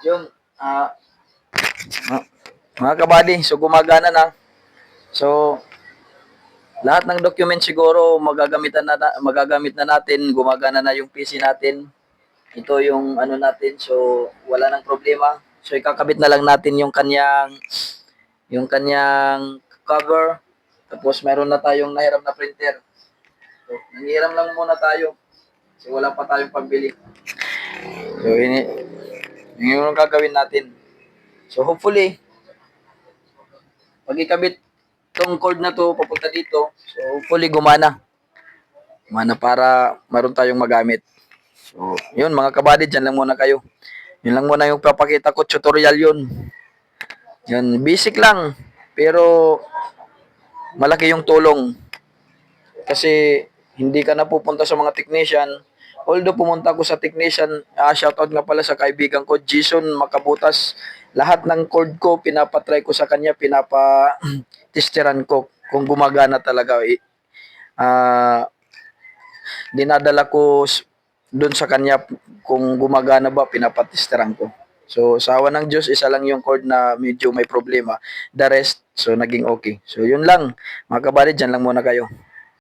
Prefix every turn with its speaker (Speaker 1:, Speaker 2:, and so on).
Speaker 1: Yun, ah, ma- mga kabady, so gumagana na. So, lahat ng document siguro magagamit na natin, gumagana na yung PC natin. Ito yung ano natin, so wala nang problema. So ikakabit na lang natin yung kanyang cover. Tapos meron na tayong nahiram na printer. So, nanghiram lang muna tayo. Kasi wala pa tayong pambili. So yun yung gagawin natin. So hopefully, pag ikabit tong cord na to papunta dito, so hopefully gumana. Gumana para meron tayong magamit. So, yun mga kabady, dyan lang muna kayo. Yun lang muna yung papakita ko, tutorial yun. Yun, basic lang. Pero, malaki yung tulong. Kasi, hindi ka na pupunta sa mga technician. Although pumunta ako sa technician, shoutout nga pala sa kaibigan ko, Jason Makabutas. Lahat ng cord ko, pinapatry ko sa kanya, pinapa-testeran ko kung gumagana talaga. Ah, dinadala ko doon sa kanya kung gumagana ba, pinapatesteran ko. So, sa awa ng Diyos, isa lang yung cord na medyo may problema. The rest, so naging okay. So, yun lang. Mga kabali, dyan lang muna kayo.